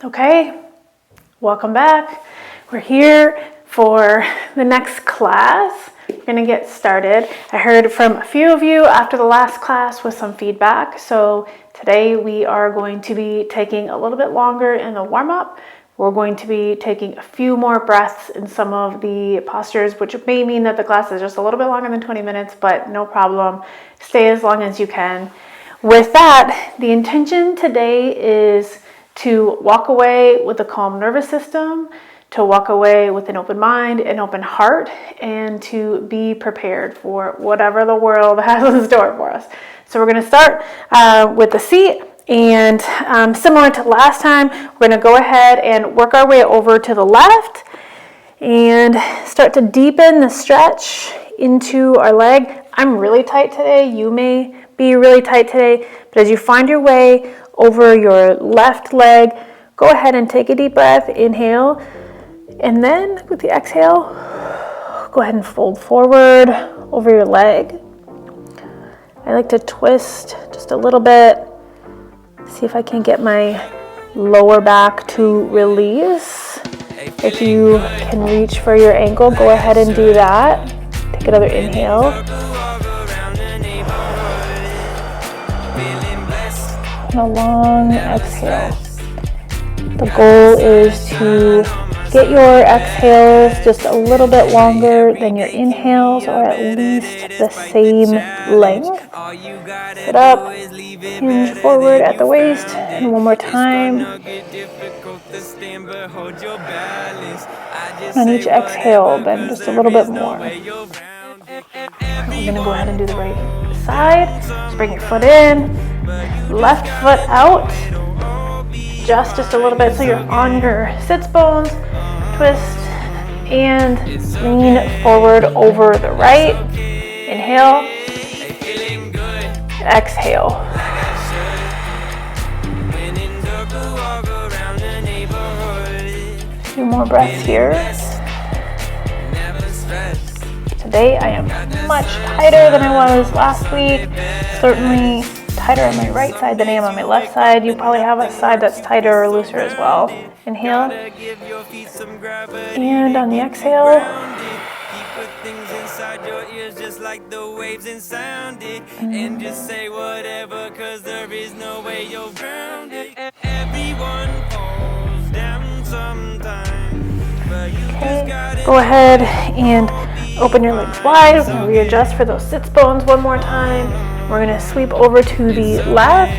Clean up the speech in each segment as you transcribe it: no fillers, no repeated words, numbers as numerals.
Okay, welcome back. We're here for the next class. We're going to get started. I heard from a few of you after the last class with some feedback. So today we are going to be taking a little bit longer in the warm-up. We're going to be taking a few more breaths in some of the postures, which may mean that the class is just a little bit longer than 20 minutes, but no problem. Stay as long as you can. With that, the intention today is to walk away with a calm nervous system, to walk away with an open mind, an open heart, and to be prepared for whatever the world has in store for us. So we're going to start with the seat, and similar to last time, we're going to go ahead and work our way over to the left and start to deepen the stretch into our leg. I'm really tight today. You may be really tight today, but as you find your way over your left leg, go ahead and take a deep breath, inhale, and then with the exhale, go ahead and fold forward over your leg. I like to twist just a little bit, see if I can get my lower back to release. If you can reach for your ankle, go ahead and do that. Take another inhale. A long exhale. The goal is to get your exhales just a little bit longer than your inhales, or at least the same length. Sit up, hinge forward at the waist, and one more time. On each exhale, bend just a little bit more. We're going to go ahead and do the right side. Just bring your foot in. Left foot out, just a little bit so you're on your sits bones. Twist and lean forward over the right. Inhale, exhale. A few more breaths here. Today I am much tighter than I was last week. Certainly tighter on my right side than I am on my left side. You probably have a side that's tighter or looser as well. Inhale. And on the exhale. Okay, go ahead and open your legs wide. We're going to readjust for those sits bones one more time. We're going to sweep over to the left.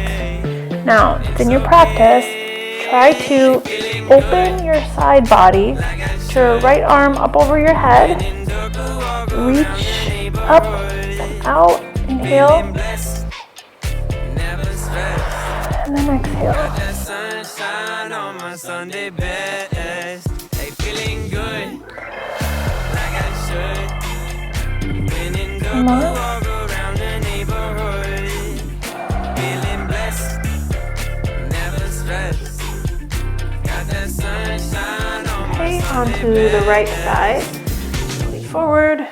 Now, in your practice, try to open your side body to your right arm up over your head. Reach up and out. Inhale. And then exhale. Come on. Okay, onto the right side. Lean forward.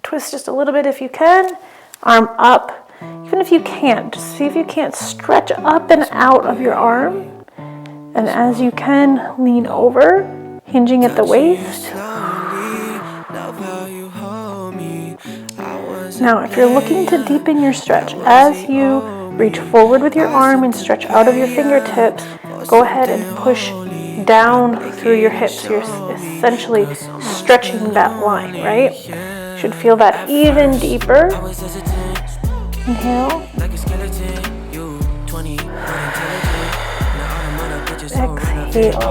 Twist just a little bit if you can. Arm up. Even if you can't, just see if you can't stretch up and out of your arm. And as you can, lean over, hinging at the waist. Now, if you're looking to deepen your stretch, as you reach forward with your arm and stretch out of your fingertips, go ahead and push down through your hips. You're essentially stretching that line, right? You should feel that even deeper. Inhale. Exhale.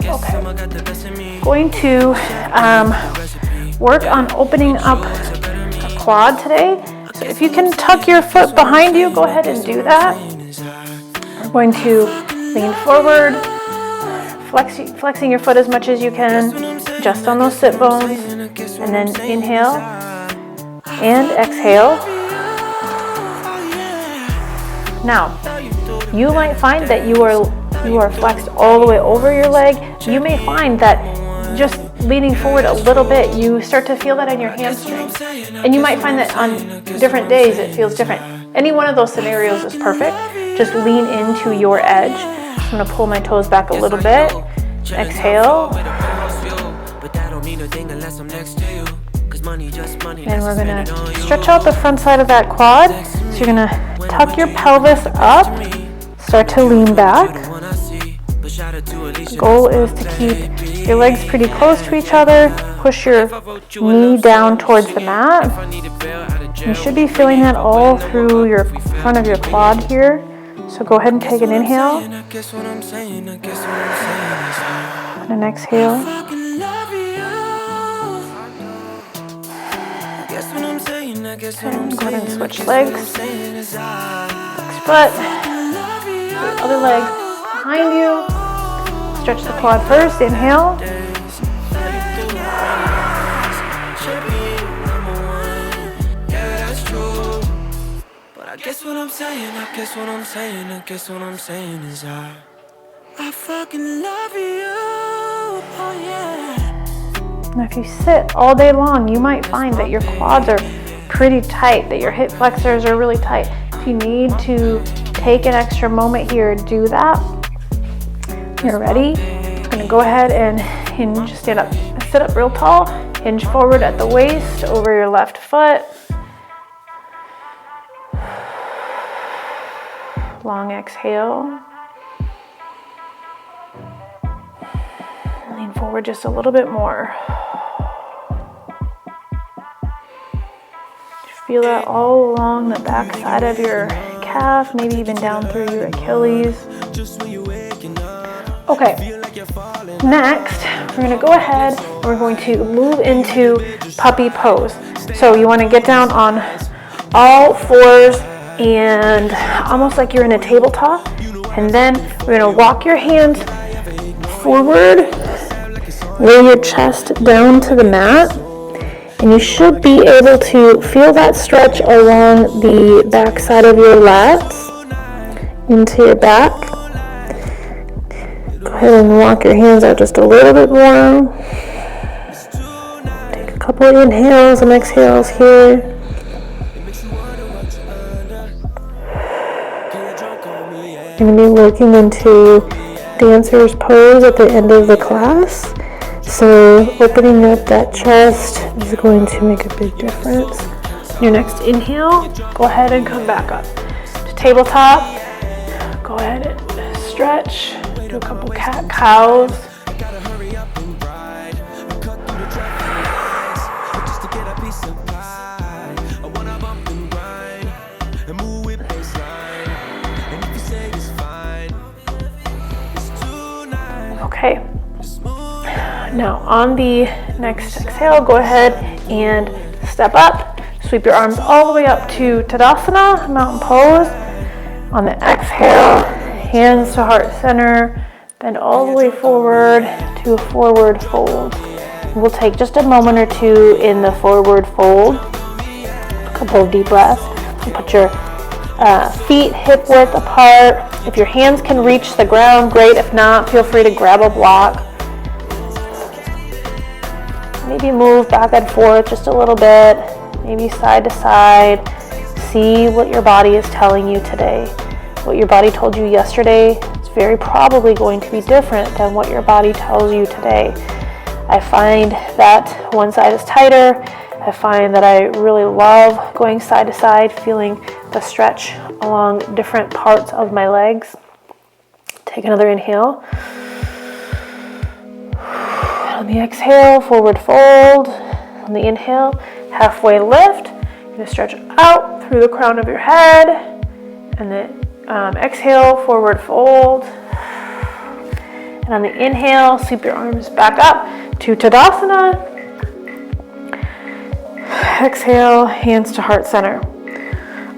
Okay. Going to work on opening up a quad today. So if you can tuck your foot behind you, go ahead and do that. We're going to lean forward, flexing your foot as much as you can, just on those sit bones, and then inhale and exhale. Now, you might find that you are flexed all the way over your leg. You may find that just leaning forward a little bit, you start to feel that in your hamstrings. And you might find that on different days it feels different. Any one of those scenarios is perfect. just lean into your edge. I'm gonna pull my toes back a little bit. Exhale. And we're gonna stretch out the front side of that quad. So you're gonna tuck your pelvis up, start to lean back. The goal is to keep your legs pretty close to each other. Push your knee down towards the mat. You should be feeling that all through your front of your quad here. So go ahead and take an inhale. And an exhale. And go ahead and switch legs. Flex foot. The other leg behind you. Stretch the quad first. Inhale. I guess what I'm saying is I fucking love you. Oh yeah. Now if you sit all day long, you might find that your quads are pretty tight, that your hip flexors are really tight. If you need to take an extra moment here, do that. You're ready. I'm gonna go ahead and hinge, sit up real tall, hinge forward at the waist over your left foot. Long exhale. Lean forward just a little bit more. Feel that all along the back side of your calf, maybe even down through your Achilles. Okay, next we're going to go ahead and we're going to move into puppy pose. So you want to get down on all fours and almost like you're in a tabletop, and then we're going to walk your hands forward, lay your chest down to the mat, and you should be able to feel that stretch along the back side of your lats into your back. Go ahead and walk your hands out just a little bit more. Take a couple of inhales and exhales here. You're going to be working into dancer's pose at the end of the class. So opening up that chest is going to make a big difference. Your next inhale, go ahead and come back up to tabletop. Go ahead and stretch. Do a couple cat cows. Okay, now on the next exhale, go ahead and step up. Sweep your arms all the way up to Tadasana, mountain pose. On the exhale, hands to heart center, bend all the way forward to a forward fold. We'll take just a moment or two in the forward fold. A couple of deep breaths. And put your feet hip width apart. If your hands can reach the ground, great. If not, feel free to grab a block. Maybe move back and forth just a little bit, maybe side to side. See what your body is telling you today. What your body told you yesterday is very probably going to be different than what your body tells you today. I find that one side is tighter. I find that I really love going side to side, feeling the stretch along different parts of my legs. Take another inhale. On the exhale, forward fold. On the inhale, halfway lift. You're going to stretch out through the crown of your head. And then exhale, forward fold. And on the inhale, sweep your arms back up to Tadasana. Exhale, hands to heart center.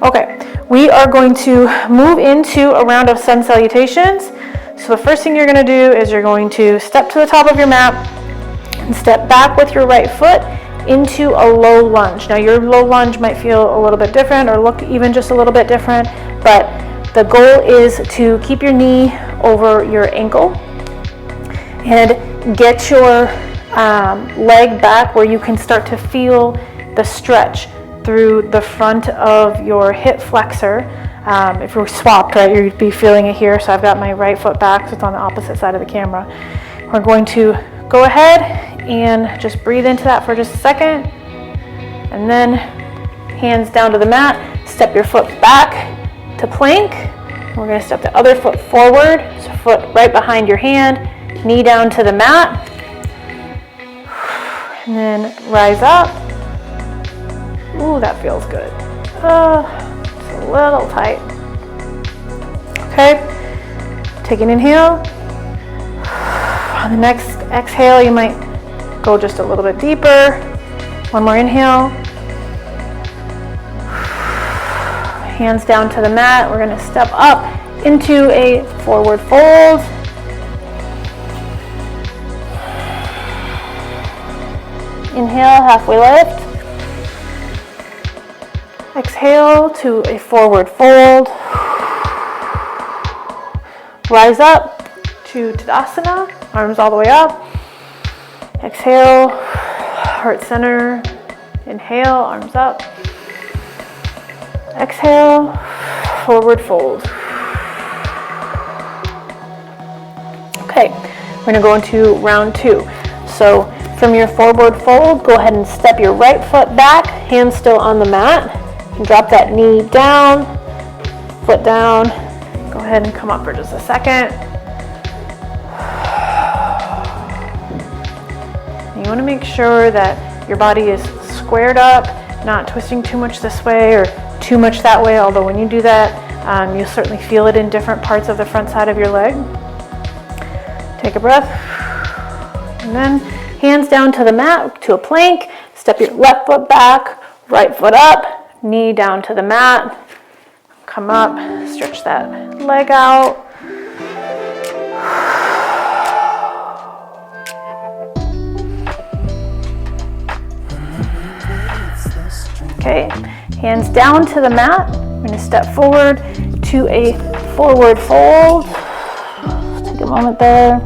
Okay, we are going to move into a round of sun salutations. So the first thing you're going to do is you're going to step to the top of your mat and step back with your right foot into a low lunge. Now your low lunge might feel a little bit different or look even just a little bit different, but the goal is to keep your knee over your ankle and get your leg back where you can start to feel the stretch through the front of your hip flexor. If we're swapped, right, you'd be feeling it here. So I've got my right foot back, so it's on the opposite side of the camera. We're going to go ahead and just breathe into that for just a second. And then hands down to the mat, step your foot back to plank. We're going to step the other foot forward, so foot right behind your hand, knee down to the mat. And then rise up. Ooh, that feels good. It's a little tight. Okay, take an inhale. On the next exhale, you might go just a little bit deeper. One more inhale. Hands down to the mat. We're going to step up into a forward fold. Inhale, halfway lift. Exhale to a forward fold. Rise up to Tadasana, arms all the way up. Exhale, heart center. Inhale, arms up. Exhale, forward fold. Okay, we're going to go into round 2. So from your forward fold, go ahead and step your right foot back, hands still on the mat, and drop that knee down, foot down. Go ahead and come up for just a second. You want to make sure that your body is squared up, not twisting too much this way or too much that way, although when you do that, you'll certainly feel it in different parts of the front side of your leg. Take a breath. And then hands down to the mat, to a plank. Step your left foot back, right foot up, knee down to the mat. Come up, stretch that leg out. Okay, hands down to the mat. We're going to step forward to a forward fold. Take a moment there.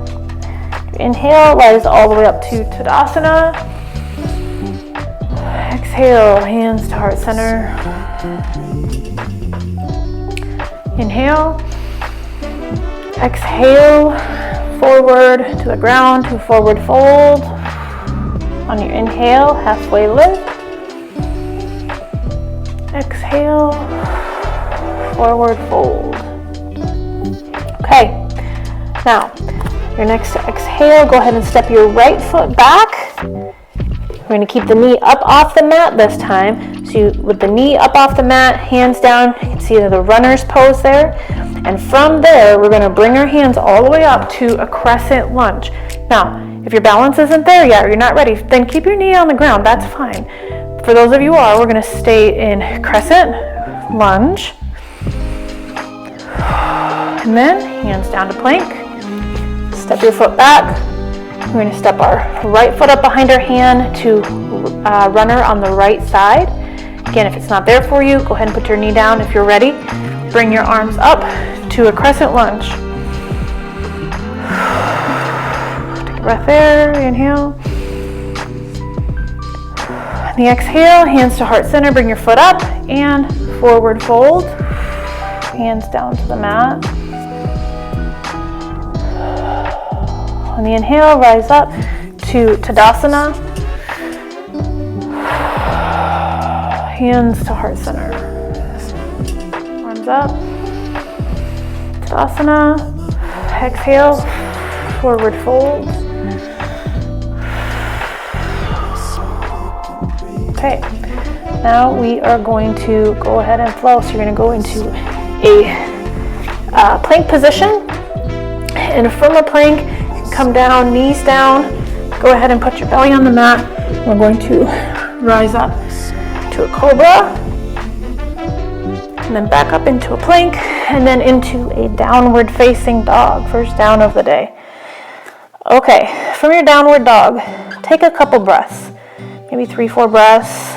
Inhale, rise all the way up to Tadasana. Exhale, hands to heart center. Inhale. Exhale, forward to the ground to forward fold. On your inhale, halfway lift. Exhale, forward fold. Okay, now your next exhale, go ahead and step your right foot back. We're going to keep the knee up off the mat this time. So with the knee up off the mat, hands down, you can see the runner's pose there. And from there, we're going to bring our hands all the way up to a crescent lunge. Now, if your balance isn't there yet or you're not ready, then keep your knee on the ground. That's fine. For those of you who are, we're going to stay in crescent lunge. And then hands down to plank. Step your foot back. We're going to step our right foot up behind our hand to runner on the right side. Again, if it's not there for you, go ahead and put your knee down if you're ready. Bring your arms up to a crescent lunge. Take a breath there, inhale. On the exhale, hands to heart center, bring your foot up and forward fold. Hands down to the mat. On the inhale, rise up to Tadasana. Hands to heart center. Arms up. Tadasana. Exhale, forward fold. Okay, now we are going to go ahead and flow. So you're going to go into a plank position. And from a plank, come down, knees down. Go ahead and put your belly on the mat. We're going to rise up to a cobra. And then back up into a plank. And then into a downward facing dog. First down of the day. Okay, from your downward dog, take a couple breaths. Maybe 3-4 breaths.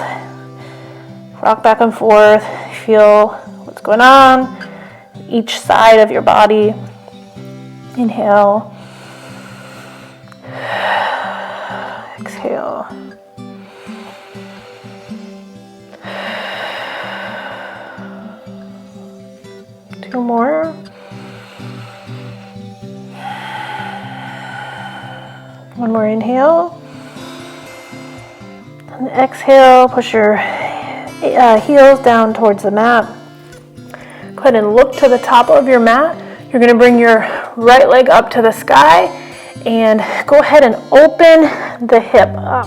Rock back and forth. Feel what's going on. Each side of your body. Inhale. Exhale. 2 more. One more inhale. And exhale, push your heels down towards the mat. Go ahead and look to the top of your mat. You're going to bring your right leg up to the sky and go ahead and open the hip up.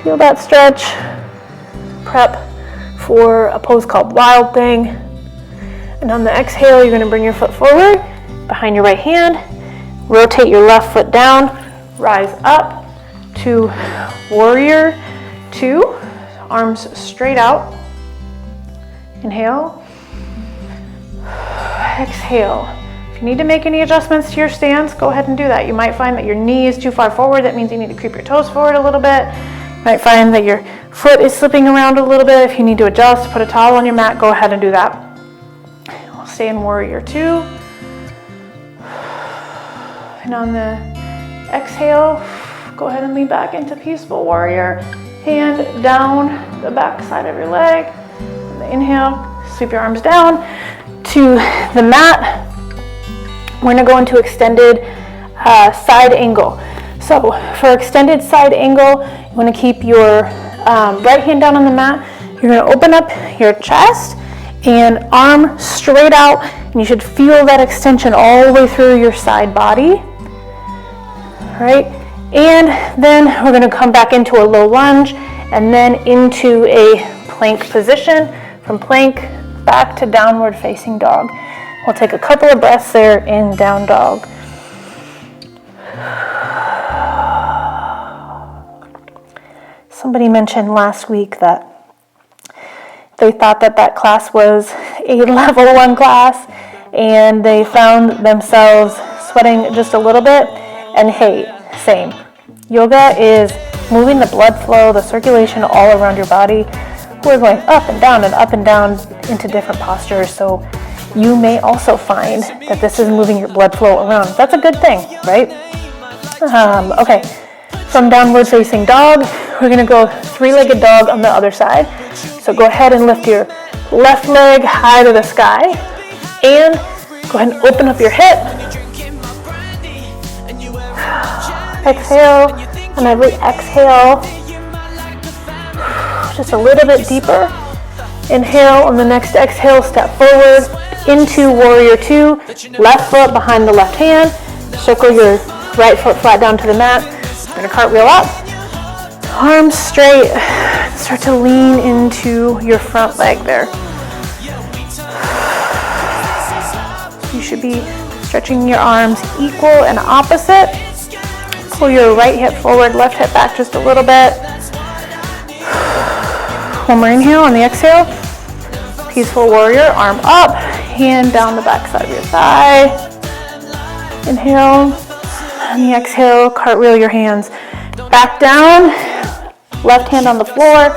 Feel that stretch. Prep for a pose called Wild Thing. And on the exhale, you're going to bring your foot forward behind your right hand. Rotate your left foot down. Rise up to Warrior 2. Arms straight out. Inhale. Exhale. If you need to make any adjustments to your stance, go ahead and do that. You might find that your knee is too far forward. That means you need to creep your toes forward a little bit. You might find that your foot is slipping around a little bit. If you need to adjust, put a towel on your mat, go ahead and do that. We'll stay in Warrior 2. And on the exhale, go ahead and lean back into Peaceful Warrior. Hand down the back side of your leg. On the inhale, sweep your arms down to the mat. We're going to go into extended side angle. So for extended side angle, you want to keep your right hand down on the mat. You're going to open up your chest and arm straight out, and you should feel that extension all the way through your side body. All right, and then we're going to come back into a low lunge and then into a plank position. From plank back to downward facing dog. We'll take a couple of breaths there in down dog. Somebody mentioned last week that they thought that class was a level 1 class and they found themselves sweating just a little bit. And hey, same. Yoga is moving the blood flow, the circulation all around your body. We're going up and down into different postures, so you may also find that this is moving your blood flow around. That's a good thing, right? Okay, from downward facing dog, we're going to go 3-legged dog on the other side. So go ahead and lift your left leg high to the sky, and go ahead and open up your hip. Exhale, and every exhale, just a little bit deeper. Inhale, on the next exhale, step forward into Warrior 2. Left foot behind the left hand. Circle your right foot flat down to the mat. You're going to cartwheel up. Arms straight. Start to lean into your front leg there. You should be stretching your arms equal and opposite. Pull your right hip forward, left hip back just a little bit. One more inhale. On the exhale, Peaceful Warrior, arm up, hand down the back side of your thigh. Inhale. On the exhale, cartwheel your hands back down. Left hand on the floor.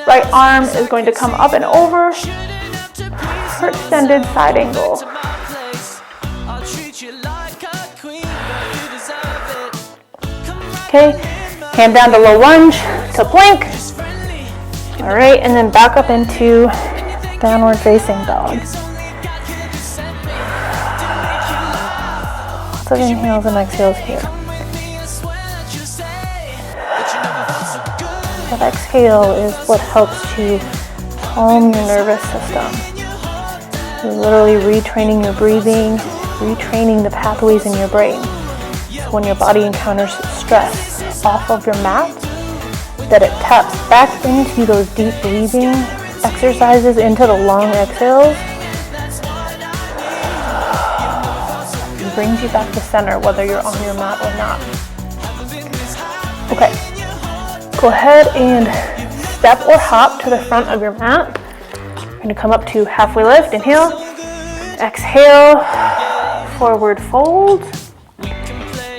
Right arm is going to come up and over for extended side angle. Okay, hand down to low lunge to plank. All right, and then back up into downward facing dog. Lots of inhales and exhales here. That exhale is what helps to calm your nervous system. You're literally retraining your breathing, retraining the pathways in your brain. So when your body encounters stress off of your mat, that it taps back into those deep breathing exercises, into the long exhales, and brings you back to center, whether you're on your mat or not. Okay, go ahead and step or hop to the front of your mat. You're going to come up to halfway lift. Inhale, exhale, forward fold.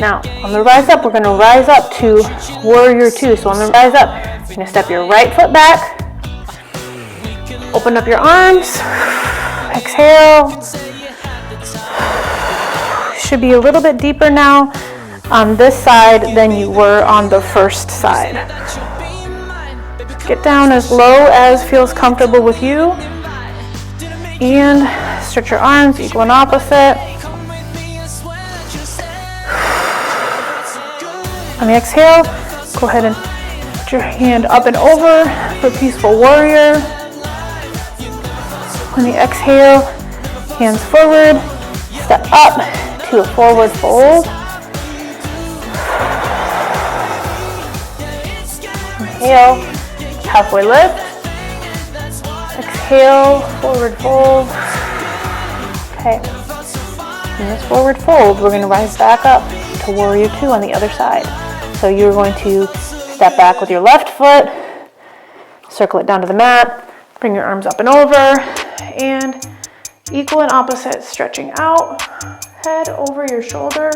Now, on the rise up, we're going to rise up to Warrior 2. So on the rise up, you're going to step your right foot back, open up your arms, exhale. Should be a little bit deeper now on this side than you were on the first side. Get down as low as feels comfortable with you, and stretch your arms, equal and opposite. On the exhale, go ahead and put your hand up and over for peaceful warrior. On the exhale, hands forward, step up to a forward fold. Inhale, halfway lift. Exhale, forward fold. Okay. In this forward fold, we're going to rise back up to warrior two on the other side. So you're going to step back with your left foot, circle it down to the mat, bring your arms up and over, and equal and opposite, stretching out, head over your shoulder.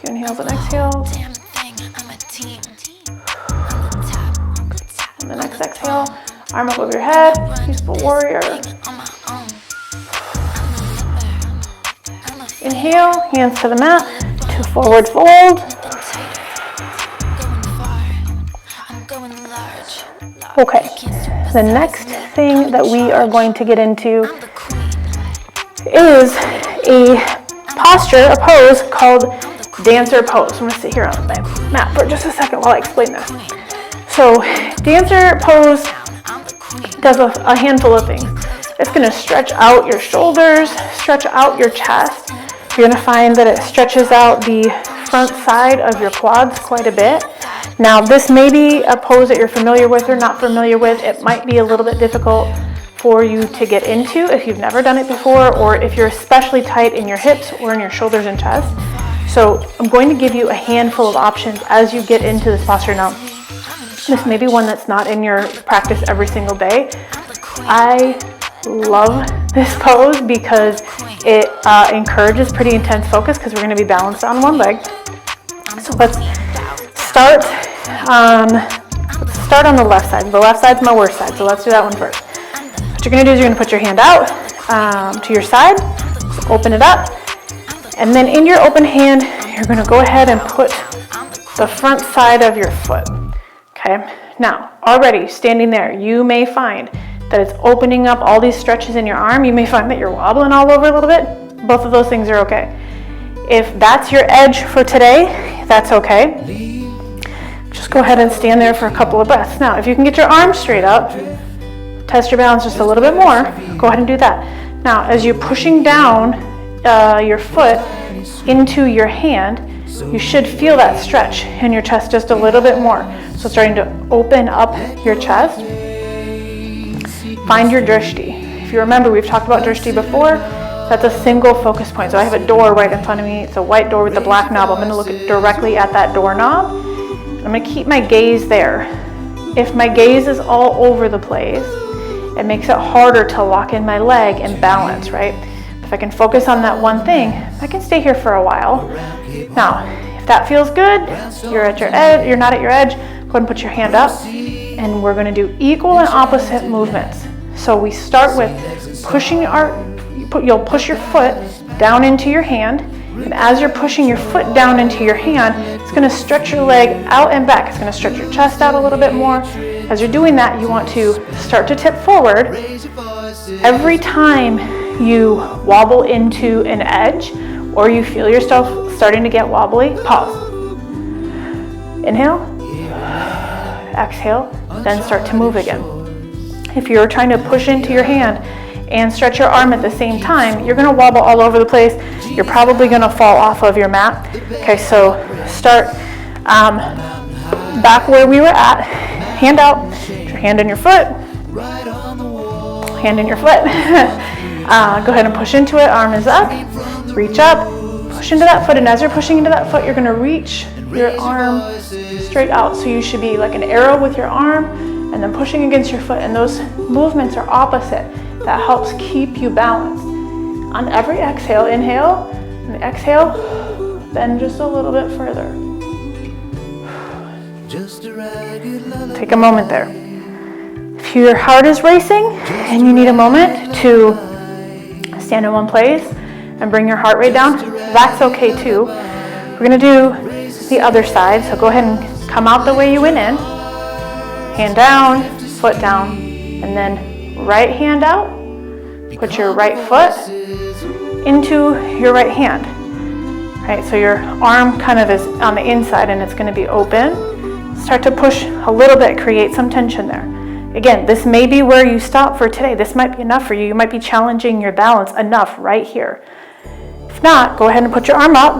Inhales and exhales. And the next exhale, arm up over your head, peaceful warrior. Inhale, hands to the mat, to forward fold. Okay, the next thing that we are going to get into is a posture, a pose called dancer pose. I'm going to sit here on the mat for just a second while I explain this. So dancer pose does a handful of things. It's going to stretch out your shoulders, stretch out your chest. You're going to find that it stretches out the front side of your quads quite a bit. Now this may be a pose that you're familiar with or not familiar with. It might be a little bit difficult for you to get into if you've never done it before, or if you're especially tight in your hips or in your shoulders and chest. So I'm going to give you a handful of options as you get into this posture. Now, this may be one that's not in your practice every single day. I love this pose because it encourages pretty intense focus because we're going to be balanced on one leg. So let's start on the left side. The left side's my worst side, so let's do that one first. What you're going to do is you're going to put your hand out to your side, open it up, and then in your open hand, you're going to go ahead and put the front side of your foot. Okay, now already standing there, you may find that it's opening up all these stretches in your arm. You may find that you're wobbling all over a little bit. Both of those things are okay. If that's your edge for today, that's okay. Just go ahead and stand there for a couple of breaths. Now, if you can get your arms straight up, test your balance just a little bit more, go ahead and do that. Now, as you're pushing down your foot into your hand, you should feel that stretch in your chest just a little bit more. So starting to open up your chest. Find your drishti. If you remember, we've talked about drishti before. That's a single focus point. So I have a door right in front of me. It's a white door with a black knob. I'm going to look directly at that doorknob. I'm going to keep my gaze there. If my gaze is all over the place, it makes it harder to lock in my leg and balance, right? If I can focus on that one thing, I can stay here for a while. Now, if that feels good, you're at your edge, you're not at your edge, go ahead and put your hand up, and we're going to do equal and opposite movements. So we start with pushing you'll push your foot down into your hand, and as you're pushing your foot down into your hand, it's going to stretch your leg out and back. It's going to stretch your chest out a little bit more. As you're doing that, you want to start to tip forward. Every time you wobble into an edge or you feel yourself starting to get wobbly, pause. Inhale, exhale, then start to move again. If you're trying to push into your hand and stretch your arm at the same time, you're going to wobble all over the place. You're probably going to fall off of your mat. Okay, so start back where we were at. Hand out, put your hand in your foot, hand in your foot. Go ahead and push into it. Arm is up, reach up, push into that foot, and as you're pushing into that foot, you're going to reach your arm straight out. So you should be like an arrow with your arm and then pushing against your foot, and those movements are opposite. That helps keep you balanced. On every exhale, inhale, and exhale, bend just a little bit further. Take a moment there. If your heart is racing and you need a moment to stand in one place and bring your heart rate down, that's okay too. We're going to do the other side, so go ahead and come out the way you went in. Hand down, foot down, and then right hand out. Put your right foot into your right hand. Right, so your arm kind of is on the inside and it's going to be open. Start to push a little bit, create some tension there. Again, this may be where you stop for today. This might be enough for you. You might be challenging your balance enough right here. If not, go ahead and put your arm up.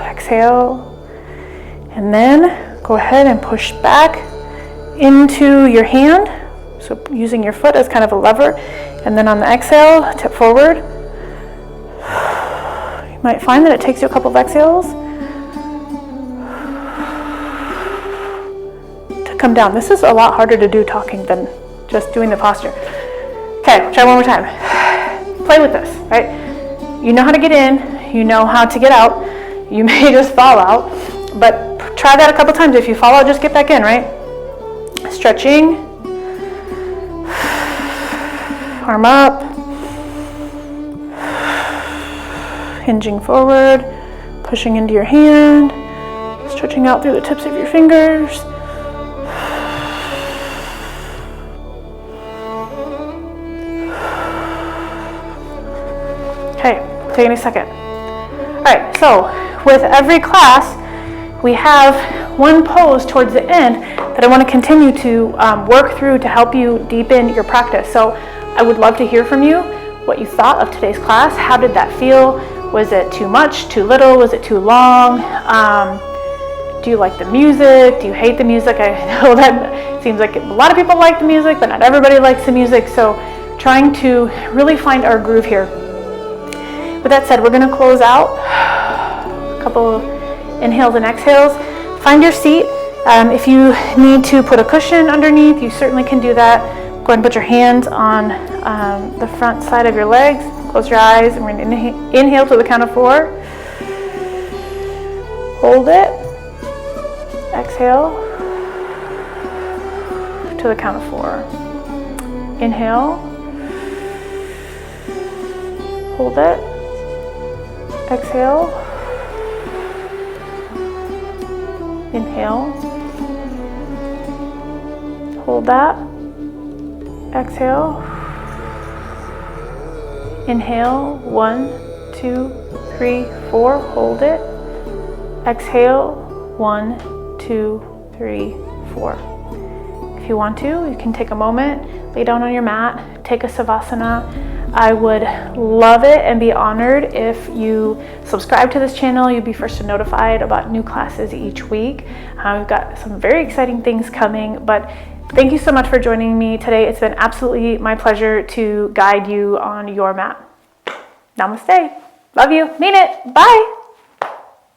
Exhale. And then go ahead and push back into your hand. So using your foot as kind of a lever. And then on the exhale, tip forward. You might find that it takes you a couple of exhales come down. This is a lot harder to do talking than just doing the posture. Okay, try one more time. Play with this, right? You know how to get in, you know how to get out. You may just fall out, but try that a couple times. If you fall out, just get back in, right? Stretching. Arm up. Hinging forward, pushing into your hand, stretching out through the tips of your fingers. Okay, taking a second. All right, so with every class, we have one pose towards the end that I want to continue to work through to help you deepen your practice. So I would love to hear from you what you thought of today's class. How did that feel? Was it too much, too little? Was it too long? Do you like the music? Do you hate the music? I know that it seems like a lot of people like the music, but not everybody likes the music. So trying to really find our groove here. With that said, we're going to close out. A couple of inhales and exhales. Find your seat. If you need to put a cushion underneath, you certainly can do that. Go ahead and put your hands on the front side of your legs. Close your eyes, and we're going to inhale to the count of 4. Hold it. Exhale to the count of 4. Inhale. Hold it. Exhale. Inhale. Hold that. Exhale. Inhale. 1, 2, 3, 4. Hold it. Exhale. 1, 2, 3, 4. If you want to, you can take a moment, lay down on your mat, take a savasana. I would love it and be honored if you subscribe to this channel. You'll be first notified about new classes each week. We've got some very exciting things coming, but thank you so much for joining me today. It's been absolutely my pleasure to guide you on your mat. Namaste. Love you. Mean it. Bye.